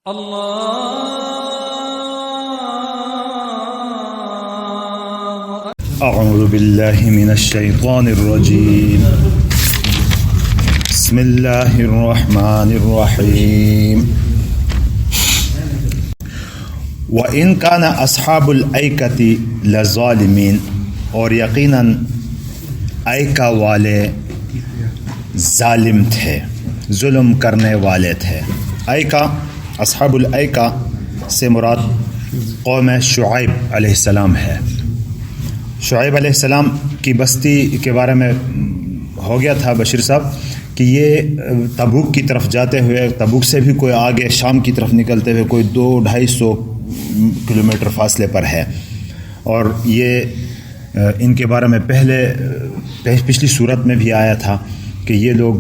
أعوذ بالله من الشيطان الرجيم بسم الله الرحمن الرحيم وإن كان أصحاب الأيكة لظالمين اور یقیناً ایکا والے ظالم تھے، ظلم کرنے والے تھے۔ ایکا اصحاب الایکا سے مراد قوم شعیب علیہ السلام ہے۔ شعیب علیہ السلام کی بستی کے بارے میں ہو گیا تھا بشیر صاحب کہ یہ تبوک کی طرف جاتے ہوئے، تبوک سے بھی کوئی آگے شام کی طرف نکلتے ہوئے کوئی 200-250 کلومیٹر فاصلے پر ہے، اور یہ ان کے بارے میں پچھلی صورت میں بھی آیا تھا کہ یہ لوگ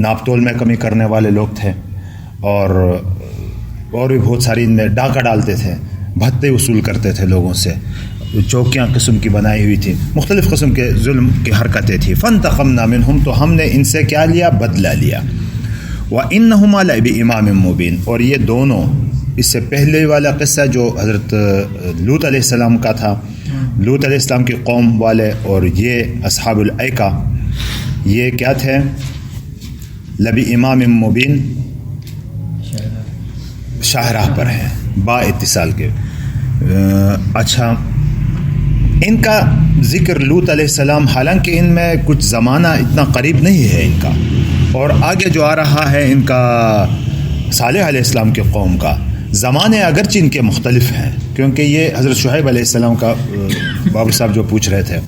ناپ تول میں کمی کرنے والے لوگ تھے، اور بھی بہت ساری ان میں ڈاکہ ڈالتے تھے، بھتے وصول کرتے تھے لوگوں سے، چوکیاں قسم کی بنائی ہوئی تھی، مختلف قسم کے ظلم کی حرکتیں تھیں۔ فانتقمنا منہم، تو ہم نے ان سے کیا لیا؟ بدلہ لیا۔ وَإِنَّهُمَا لَبِإِمَامٍ مُّبِينٍ، اور یہ دونوں، اس سے پہلے والا قصہ جو حضرت لوط علیہ السلام کا تھا، لوط علیہ السلام کی قوم والے، اور یہ اصحاب الایکا، یہ کیا تھے؟ لَبِإِمَامٍ مُّبِينٍ، شاہراہ پر ہیں، با اتصال کے۔ اچھا، ان کا ذکر لوط علیہ السلام، حالانکہ ان میں کچھ زمانہ اتنا قریب نہیں ہے ان کا، اور آگے جو آ رہا ہے ان کا صالح علیہ السلام کے قوم کا، زمانے اگرچہ ان کے مختلف ہیں، کیونکہ یہ حضرت شعیب علیہ السلام کا بابو صاحب جو پوچھ رہے تھے،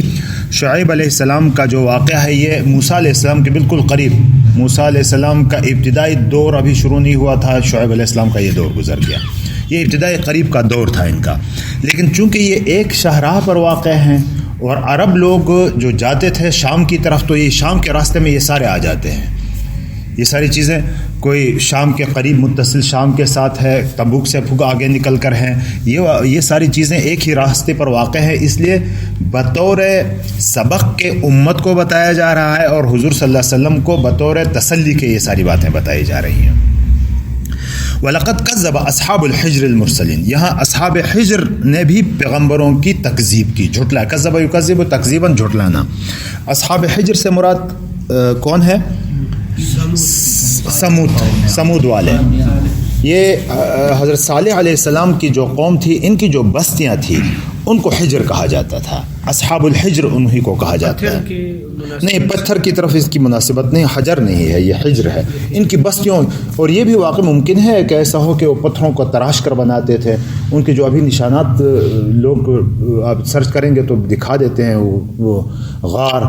شعیب علیہ السلام کا جو واقعہ ہے یہ موسیٰ علیہ السلام کے بالکل قریب، موسیٰ علیہ السلام کا ابتدائی دور ابھی شروع نہیں ہوا تھا، شعیب علیہ السلام کا یہ دور گزر گیا، یہ ابتدائی قریب کا دور تھا ان کا۔ لیکن چونکہ یہ ایک شاہراہ پر واقع ہیں، اور عرب لوگ جو جاتے تھے شام کی طرف، تو یہ شام کے راستے میں یہ سارے آ جاتے ہیں، یہ ساری چیزیں، کوئی شام کے قریب متصل شام کے ساتھ ہے، تبوک سے پھگ آگے نکل کر ہیں، یہ ساری چیزیں ایک ہی راستے پر واقع ہے، اس لیے بطور سبق کے امت کو بتایا جا رہا ہے، اور حضور صلی اللہ علیہ وسلم کو بطور تسلی کے یہ ساری باتیں بتائی جا رہی ہیں۔ وَلَقَدْ كَذَّبَ أَصْحَابُ الْحِجْرِ الْمُرْسَلِينَ، یہاں اصحاب حجر نے بھی پیغمبروں کی تکذیب کی، جھٹلا، کذب یکذب تکذیباً، جھٹلانا۔ اصحاب حجر سے مراد کون ہے؟ سمود والے۔ یہ حضرت صالح علیہ السلام کی جو قوم تھی، ان کی جو بستیاں تھیں ان کو حجر کہا جاتا تھا، اصحاب الحجر انہی کو کہا جاتا ہے۔ نہیں، پتھر کی طرف اس کی مناسبت نہیں، حجر نہیں ہے، یہ حجر ہے ان کی بستیوں۔ اور یہ بھی واقع ممکن ہے کہ ایسا ہو کہ وہ پتھروں کو تراش کر بناتے تھے، ان کے جو ابھی نشانات لوگ آپ سرچ کریں گے تو دکھا دیتے ہیں، وہ غار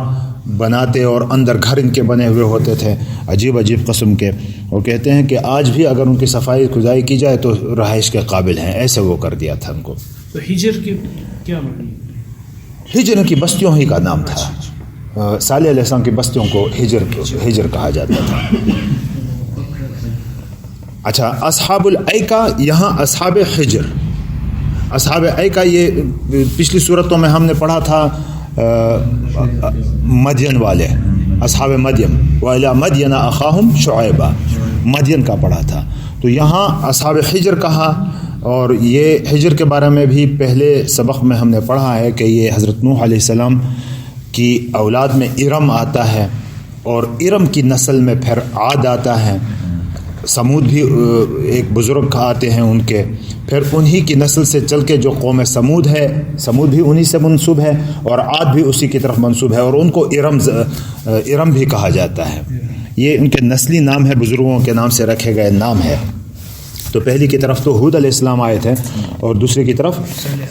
بناتے اور اندر گھر ان کے بنے ہوئے ہوتے تھے عجیب عجیب قسم کے، اور کہتے ہیں کہ آج بھی اگر ان کی صفائی کھدائی کی جائے تو رہائش کے قابل ہیں، ایسے وہ کر دیا تھا ان کو۔ تو ہجر کے کیا معنی؟ ہجر کی بستیوں ہی کا نام تھا، صالح علیہ السلام کی بستیوں کو ہجر کہا جاتا تھا۔ اچھا، اصحاب الایکا، یہاں اصحاب حجر، اصحاب ایکا یہ پچھلی صورتوں میں ہم نے پڑھا تھا مدین والے، اصحاب مدین، وَإِلَىٰ مَدْيَنَ أَخَاهُمْ شُعَيْبًا، مدین کا پڑھا تھا، تو یہاں اصحاب حجر کہا۔ اور یہ حجر کے بارے میں بھی پہلے سبق میں ہم نے پڑھا ہے کہ یہ حضرت نوح علیہ السلام کی اولاد میں ارم آتا ہے، اور ارم کی نسل میں پھر عاد آتا ہے، سمود بھی ایک بزرگ آتے ہیں ان کے، پھر انہی کی نسل سے چل کے جو قوم سمود ہے، سمود بھی انہی سے منسوب ہے، اور عاد بھی اسی کی طرف منسوب ہے، اور ان کو ارم بھی کہا جاتا ہے۔ یہ ان کے نسلی نام ہے، بزرگوں کے نام سے رکھے گئے نام ہے۔ تو پہلی کی طرف تو ہود علیہ السلام آئے تھے، اور دوسری کی طرف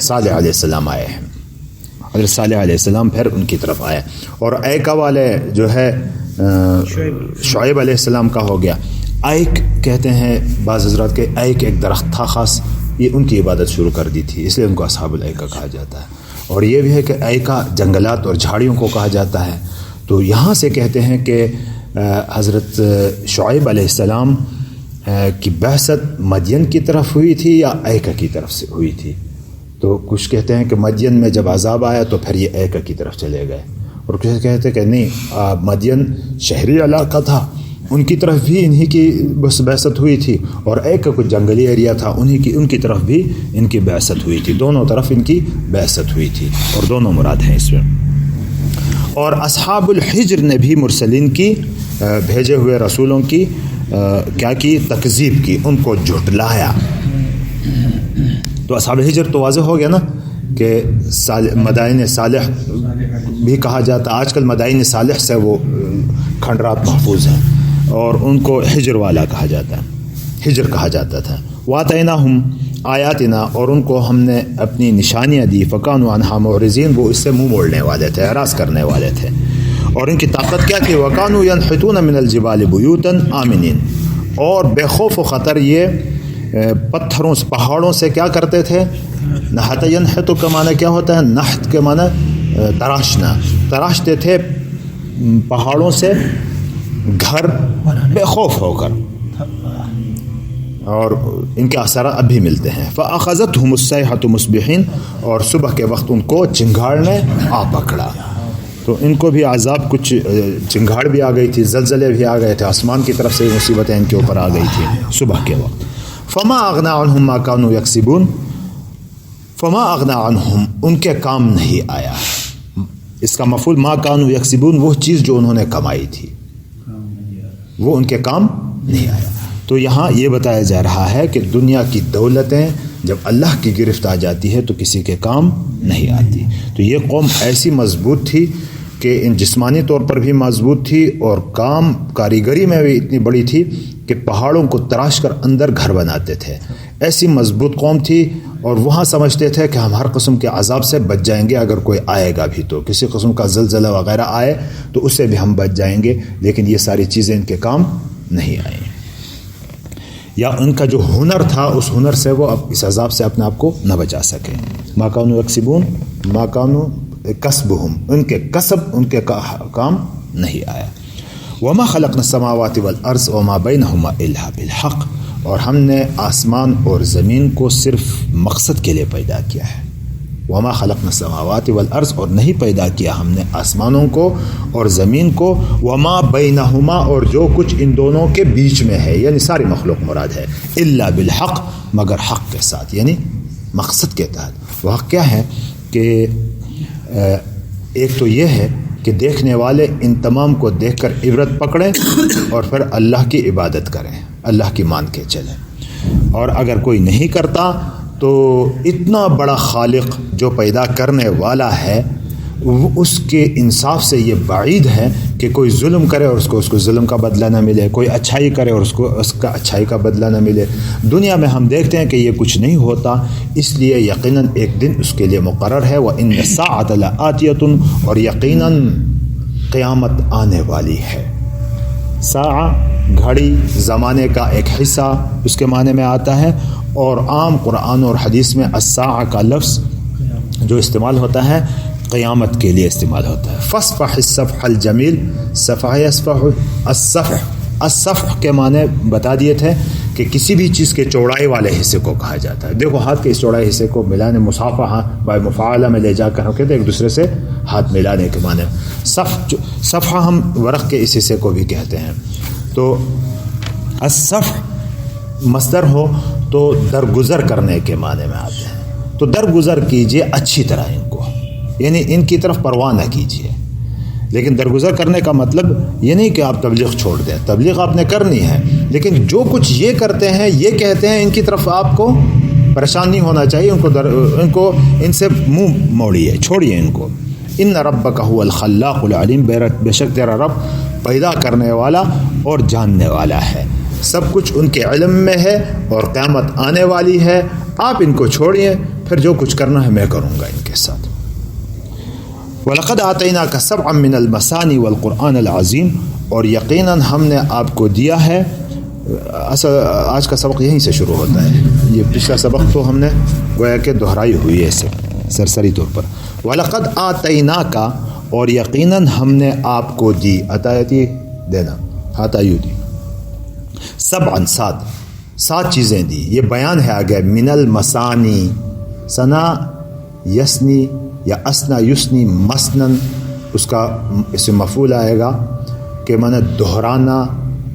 صالح علیہ السلام آئے ہیں، حضرت صالح علیہ السلام پھر ان کی طرف آئے، اور ایکا والے جو ہے شعیب علیہ السلام کا ہو گیا۔ ایک کہتے ہیں بعض حضرات کے، ایک ایک درخت تھا خاص، یہ ان کی عبادت شروع کر دی تھی، اس لیے ان کو اصحاب الایکا کہا جاتا ہے۔ اور یہ بھی ہے کہ ایکا جنگلات اور جھاڑیوں کو کہا جاتا ہے۔ تو یہاں سے کہتے ہیں کہ حضرت شعیب علیہ السلام کی بعثت مدین کی طرف ہوئی تھی یا ایکا کی طرف سے ہوئی تھی؟ تو کچھ کہتے ہیں کہ مدین میں جب عذاب آیا تو پھر یہ ایکا کی طرف چلے گئے، اور کچھ کہتے ہیں کہ نہیں، مدین شہری علاقہ تھا، ان کی طرف بھی انہی کی بس بعثت ہوئی تھی، اور ایک کچھ جنگلی ایریا تھا ان کی طرف بھی ان کی بعثت ہوئی تھی، دونوں طرف ان کی بعثت ہوئی تھی، اور دونوں مراد ہیں اس میں۔ اور اصحاب الحجر نے بھی مرسلین کی بھیجے ہوئے رسولوں کی کیا کی؟ تکذیب کی، ان کو جھٹلایا۔ تو اصحاب الحجر تو واضح ہو گیا نا کہ مدائن صالح بھی کہا جاتا، آج کل مدائن صالح سے وہ کھنڈرات محفوظ ہیں، اور ان کو حجر والا کہا جاتا ہے، حجر کہا جاتا تھا۔ وَآتَيْنَاهُمْ آیاتنا، اور ان کو ہم نے اپنی نشانیاں دی، فَكَانُوا عَنْهَا مُعْرِضِينَ، وہ اس سے منہ موڑنے والے تھے، اعراض کرنے والے تھے۔ اور ان کی طاقت کیا تھی؟ وَكَانُوا يَنْحِتُونَ مِنَ الْجِبَالِ بُيُوتًا آمِنِينَ، اور بے خوف و خطر یہ پتھروں سے، پہاڑوں سے کیا کرتے تھے؟ نحت، ینحت کا معنی کیا ہوتا ہے؟ نحت کے معنی تراشنا، تراشتے تھے پہاڑوں سے گھر بے خوف ہو کر، اور ان کے اثرات اب بھی ملتے ہیں۔ فَأَخَذَتْهُمُ الصَّيْحَةُ مُصْبِحِينَ، اور صبح کے وقت ان کو چنگھاڑ نے آ پکڑا۔ تو ان کو بھی عذاب، کچھ چنگھاڑ بھی آ گئی تھی، زلزلے بھی آ گئے تھے، آسمان کی طرف سے مصیبتیں ان کے اوپر آ گئی تھی صبح کے وقت۔ فَمَا أَغْنَىٰ عَنْهُمْ مَا كَانُوا يَكْسِبُونَ، فَمَا أَغْنَىٰ عَنْهُمْ، ان کے کام نہیں آیا۔ اس کا مفعول ما كانوا يَكْسِبُونَ، وہ چیز جو انہوں نے کمائی تھی وہ ان کے کام نہیں آیا۔ تو یہاں یہ بتایا جا رہا ہے کہ دنیا کی دولتیں جب اللہ کی گرفت آ جاتی ہے تو کسی کے کام نہیں آتی۔ تو یہ قوم ایسی مضبوط تھی کہ ان جسمانی طور پر بھی مضبوط تھی، اور کام کاریگری میں بھی اتنی بڑی تھی کہ پہاڑوں کو تراش کر اندر گھر بناتے تھے۔ ایسی مضبوط قوم تھی، اور وہاں سمجھتے تھے کہ ہم ہر قسم کے عذاب سے بچ جائیں گے، اگر کوئی آئے گا بھی تو کسی قسم کا زلزلہ وغیرہ آئے تو اس سے بھی ہم بچ جائیں گے، لیکن یہ ساری چیزیں ان کے کام نہیں آئیں، یا ان کا جو ہنر تھا اس ہنر سے وہ اب اس عذاب سے اپنے آپ کو نہ بچا سکے۔ ما كانوا يكسبون ما كانوا کسبهم، ان کے کسب، ان کے کام نہیں آیا۔ وما خلقنا السماوات والارض وما بينهما الا بالحق، اور ہم نے آسمان اور زمین کو صرف مقصد کے لیے پیدا کیا ہے۔ وما خلقنا السماوات والارض، اور نہیں پیدا کیا ہم نے آسمانوں کو اور زمین کو، وما بینہما، اور جو کچھ ان دونوں کے بیچ میں ہے، یعنی ساری مخلوق مراد ہے، الا بالحق، مگر حق کے ساتھ، یعنی مقصد کے تحت۔ وہ حق کیا ہے کہ ایک تو یہ ہے کہ دیکھنے والے ان تمام کو دیکھ کر عبرت پکڑیں اور پھر اللہ کی عبادت کریں، اللہ کی مان کے چلیں۔ اور اگر کوئی نہیں کرتا تو اتنا بڑا خالق جو پیدا کرنے والا ہے، اس کے انصاف سے یہ بعید ہے کہ کوئی ظلم کرے اور اس کو ظلم کا بدلہ نہ ملے، کوئی اچھائی کرے اور اس کا اچھائی کا بدلہ نہ ملے۔ دنیا میں ہم دیکھتے ہیں کہ یہ کچھ نہیں ہوتا، اس لیے یقیناً ایک دن اس کے لیے مقرر ہے، وَإِنَّ السَّاعَةَ لَآتِيَةٌ، اور یقیناً قیامت آنے والی ہے۔ ساعہ گھڑی، زمانے کا ایک حصہ اس کے معنی میں آتا ہے، اور عام قرآن اور حدیث میں الساعہ کا لفظ جو استعمال ہوتا ہے قیامت کے لیے استعمال ہوتا ہے۔ فَاصْفَحِ الصَّفْحَ الْجَمِيلَ، صفح یصفح، الصفح کے معنی بتا دیے تھے کہ کسی بھی چیز کے چوڑائی والے حصے کو کہا جاتا ہے۔ دیکھو ہاتھ کے اس چوڑائی حصے کو ملانے، مصافحہ بائے مفاعلہ میں لے جا کر کہتے ہیں ایک دوسرے سے ہاتھ ملانے کے معنی۔ صفحہ ہم ورق کے اس حصے کو بھی کہتے ہیں۔ تو الصفح مصدر ہو تو درگزر کرنے کے معنی میں آتے ہیں۔ تو درگزر کیجئے اچھی طرح ان کو، یعنی ان کی طرف پرواہ نہ کیجئے۔ لیکن درگزر کرنے کا مطلب یہ نہیں کہ آپ تبلیغ چھوڑ دیں، تبلیغ آپ نے کرنی ہے، لیکن جو کچھ یہ کرتے ہیں، یہ کہتے ہیں، ان کی طرف آپ کو پریشان نہیں ہونا چاہیے، ان سے منہ موڑیے، چھوڑیے ان کو۔ ان ربک هو الخلاق العلیم، بے شک تیرا رب پیدا کرنے والا اور جاننے والا ہے، سب کچھ ان کے علم میں ہے، اور قیامت آنے والی ہے۔ آپ ان کو چھوڑیے، پھر جو کچھ کرنا ہے میں کروں گا ان کے ساتھ۔ وَلَقَدْ آتَيْنَاكَ سَبْعًا مِّنَ الْمَثَانِي وَالْقُرْآنِ الْعَظِيمِ، اور یقیناً ہم نے آپ کو دیا ہے، آج کا سبق یہیں سے شروع ہوتا ہے، یہ پچھلا سبق تو ہم نے گویا کہ دہرائی ہوئی ہے اسے سرسری طور پر۔ وَلَقَدْ آتَيْنَاكَ، اور یقیناً ہم نے آپ کو دی، عطایتی دینا، عطایو دی، سبعاً سات چیزیں دی۔ یہ بیان ہے آگے، من المثانی، ثنا یسنی یا اسنا یسنی مسنن، اس کا اس میں مفعول آئے گا کہ معنی دہرانا،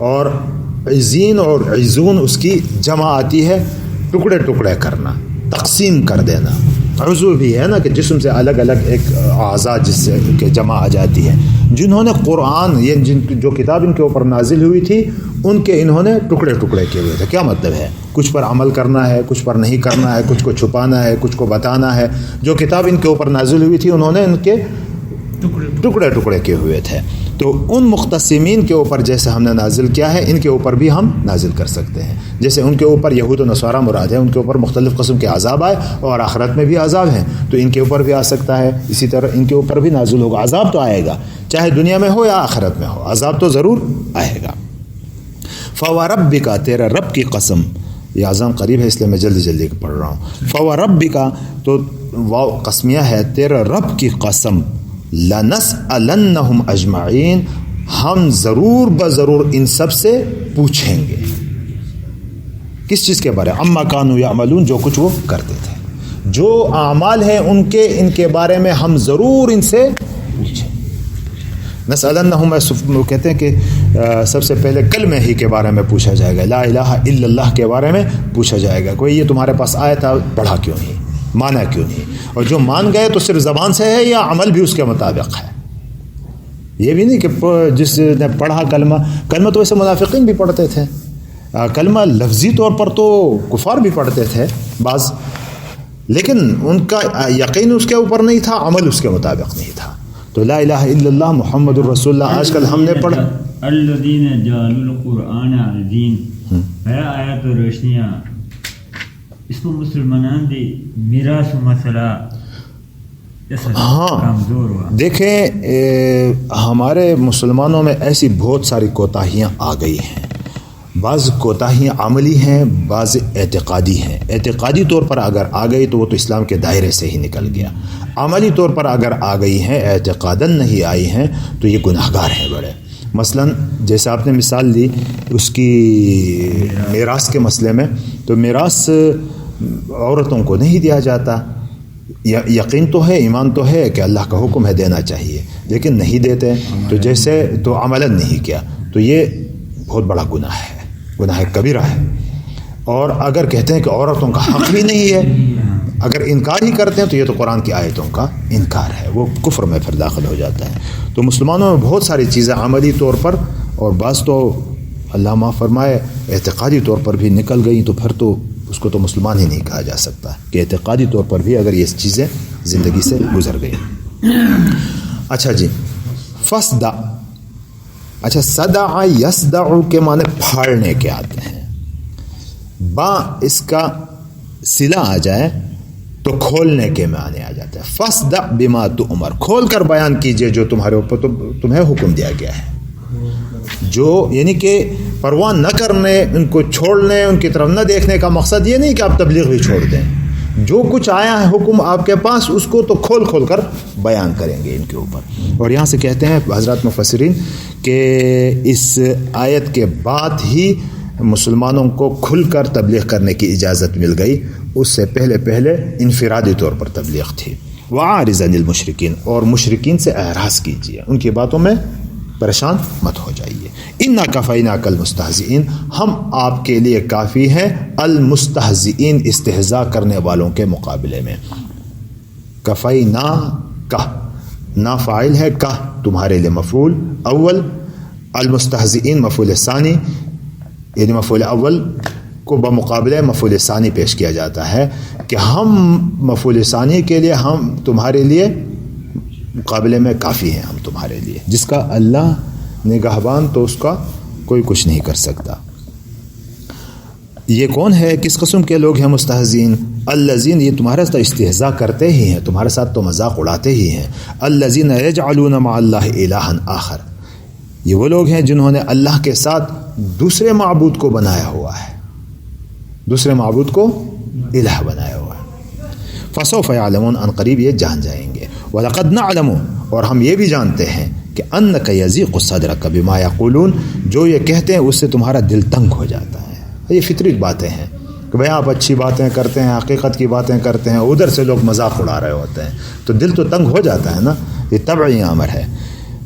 اور عزین اور عزون اس کی جمع آتی ہے ٹکڑے ٹکڑے کرنا، تقسیم کر دینا. عضو بھی ہے نا کہ جسم سے الگ الگ ایک اعضاء جس سے کہ جمع آ جاتی ہے. جنہوں نے قرآن یہ جو کتاب ان کے اوپر نازل ہوئی تھی ان کے انہوں نے ٹکڑے ٹکڑے کیے ہوئے تھے. کیا مطلب ہے؟ کچھ پر عمل کرنا ہے، کچھ پر نہیں کرنا ہے، کچھ کو چھپانا ہے، کچھ کو بتانا ہے. جو کتاب ان کے اوپر نازل ہوئی تھی انہوں نے ان کے ٹکڑے ٹکڑے کیے ہوئے تھے. تو ان مختصمین کے اوپر جیسے ہم نے نازل کیا ہے ان کے اوپر بھی ہم نازل کر سکتے ہیں. جیسے ان کے اوپر یہود و نصارہ مراد ہے، ان کے اوپر مختلف قسم کے عذاب آئے اور آخرت میں بھی عذاب ہیں تو ان کے اوپر بھی آ سکتا ہے. اسی طرح ان کے اوپر بھی نازل ہوگا. عذاب تو آئے گا، چاہے دنیا میں ہو یا آخرت میں ہو، عذاب تو ضرور آئے گا. فوربک، تیرے رب کی قسم. یہ اذان قریب ہے اس لیے میں جلدی جلدی پڑھ رہا ہوں. فوربک تو واو قسمیہ ہے، تیرے رب کی قسم. لنسألنہم اجمعین، ہم ضرور بضرور ان سب سے پوچھیں گے. کس چیز کے بارے؟ اما کانوا یعملون، جو کچھ وہ کرتے تھے، جو اعمال ہیں ان کے بارے میں ہم ضرور ان سے پوچھیں. نسألنہم کہتے ہیں کہ سب سے پہلے کلمے ہی کے بارے میں پوچھا جائے گا. لا الہ الا اللہ کے بارے میں پوچھا جائے گا. کوئی یہ تمہارے پاس آیا تھا، پڑھا کیوں نہیں، مانا کیوں نہیں؟ اور جو مان گئے تو صرف زبان سے ہے یا عمل بھی اس کے مطابق ہے؟ یہ بھی نہیں کہ جس نے پڑھا کلمہ تو ویسے منافقین بھی پڑھتے تھے. کلمہ لفظی طور پر تو کفار بھی پڑھتے تھے بعض، لیکن ان کا یقین اس کے اوپر نہیں تھا، عمل اس کے مطابق نہیں تھا. تو لا الہ الا اللہ محمد الرسول اللہ آج کل ہم نے پڑھا الذین جعلوا القرآن عظیم، آیات و روشنیاں اس کو مسلمانان دی میراث مسئلہ کمزور ہوا. دیکھیں ہمارے مسلمانوں میں ایسی بہت ساری کوتاہیاں آ گئی ہیں. بعض کوتاہیاں عملی ہیں، بعض اعتقادی ہیں. اعتقادی طور پر اگر آ گئی تو وہ تو اسلام کے دائرے سے ہی نکل گیا. عملی طور پر اگر آ گئی ہیں، اعتقاداً نہیں آئی ہیں تو یہ گناہ گار ہیں بڑے. مثلاً جیسے آپ نے مثال دی اس کی میراث کے مسئلے میں، تو میراث عورتوں کو نہیں دیا جاتا. یقین تو ہے، ایمان تو ہے کہ اللہ کا حکم ہے دینا چاہیے، لیکن نہیں دیتے تو جیسے تو عملاً نہیں کیا، تو یہ بہت بڑا گناہ ہے، گناہ کبیرہ ہے. اور اگر کہتے ہیں کہ عورتوں کا حق بھی نہیں ہے، اگر انکار ہی کرتے ہیں تو یہ تو قرآن کی آیتوں کا انکار ہے، وہ کفر میں پھر داخل ہو جاتا ہے. تو مسلمانوں میں بہت ساری چیزیں عملی طور پر اور بعض تو اللہ معاف فرمائے اعتقادی طور پر بھی نکل گئی، تو پھر تو اس کو تو مسلمان ہی نہیں کہا جا سکتا کہ اعتقادی طور پر بھی اگر یہ چیزیں زندگی سے گزر گئی. اچھا جی، فصدع. اچھا، صدع یصدع کے معنی پھاڑنے کے آتے ہیں. با اس کا صلہ آ جائے تو کھولنے کے معنی آ جاتا ہے. فصدع بما تؤمر، کھول کر بیان کیجئے جو تمہارے اوپر تمہیں حکم دیا گیا ہے. جو یعنی کہ پرواہ نہ کرنے، ان کو چھوڑنے، ان کی طرف نہ دیکھنے کا مقصد یہ نہیں کہ آپ تبلیغ بھی چھوڑ دیں. جو کچھ آیا ہے حکم آپ کے پاس اس کو تو کھول کھول کر بیان کریں گے ان کے اوپر. اور یہاں سے کہتے ہیں حضرات مفسرین کہ اس آیت کے بعد ہی مسلمانوں کو کھل کر تبلیغ کرنے کی اجازت مل گئی. اس سے پہلے انفرادی طور پر تبلیغ تھی. وَعَارِضَ عَنِ الْمُشْرِكِينَ، اور مشرکین سے اعراض کیجیے، ان کی باتوں میں پریشان مت ہو جائیے. اِنَّا كَفَيْنَاكَ الْمُسْتَهْزِئِينَ، ہم آپ کے لیے کافی ہیں المستہزئین، استہزاء کرنے والوں کے مقابلے میں. کفینا کا نا فاعل ہے، کا تمہارے لیے مفعول اول، المستہزئین مفعول ثانی، یعنی مفعول اول کو بمقابلے مفعول ثانی پیش کیا جاتا ہے کہ ہم مفعول ثانی کے لیے ہم تمہارے لیے مقابلے میں کافی ہیں، ہم تمہارے لیے. جس کا اللہ نگہبان تو اس کا کوئی کچھ نہیں کر سکتا. یہ کون ہے، کس قسم کے لوگ ہیں مستہزئین؟ الذین، یہ تمہارے ساتھ استہزاء کرتے ہی ہیں، تمہارے ساتھ تو مذاق اڑاتے ہی ہیں. الذین یجعلون مع اللہ الہا آخر، یہ وہ لوگ ہیں جنہوں نے اللہ کے ساتھ دوسرے معبود کو بنایا ہوا ہے، دوسرے معبود کو الہ بنایا ہوا ہے. فسوف یعلمون، ان قریب یہ جان جائیں گے. وَلَقَدْ نَعْلَمُ، اور ہم یہ بھی جانتے ہیں کہ أَنَّكَ يَضِيقُ صَدْرَكَ بِمَا يَقُولُونَ، جو یہ کہتے ہیں اس سے تمہارا دل تنگ ہو جاتا ہے. یہ فطری باتیں ہیں کہ بھئی آپ اچھی باتیں کرتے ہیں، حقیقت کی باتیں کرتے ہیں، ادھر سے لوگ مذاق اڑا رہے ہوتے ہیں تو دل تو تنگ ہو جاتا ہے نا، یہ طبعی امر ہے.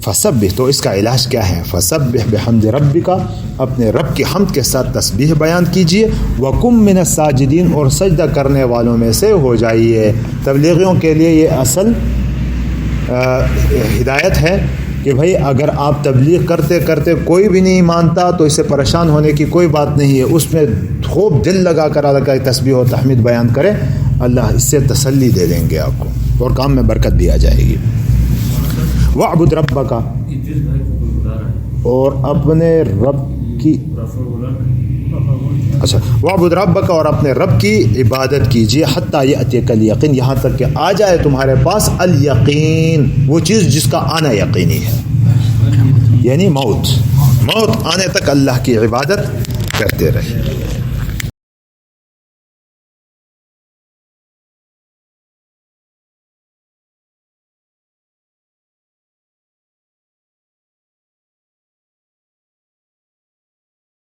فسبح، تو اس کا علاج کیا ہے؟ فسبح بحمد ربک، اپنے رب کی حمد کے ساتھ تسبیح بیان کیجئے، وکم من الساجدین، اور سجدہ کرنے والوں میں سے ہو جائیے۔ تبلیغیوں کے لیے یہ اصل ہدایت ہے کہ بھائی اگر آپ تبلیغ کرتے کرتے کوئی بھی نہیں مانتا تو اس سے پریشان ہونے کی کوئی بات نہیں ہے، اس میں خوب دل لگا کر اللہ کا تسبیح و تحمید بیان کرے، اللہ اس سے تسلی دے دیں گے آپ کو، اور کام میں برکت بھی آ جائے گی۔ وَاعْبُدْ رَبَّكَ، اور اپنے رب کی وَاعْبُدْ رَبَّكَ، اور اپنے رب کی عبادت کیجیے، حَتَّى يَأْتِيَكَ الْيَقِينُ، یہاں تک کہ آ جائے تمہارے پاس الیقین، وہ چیز جس کا آنا یقینی ہے، یعنی موت آنے تک اللہ کی عبادت کرتے رہے۔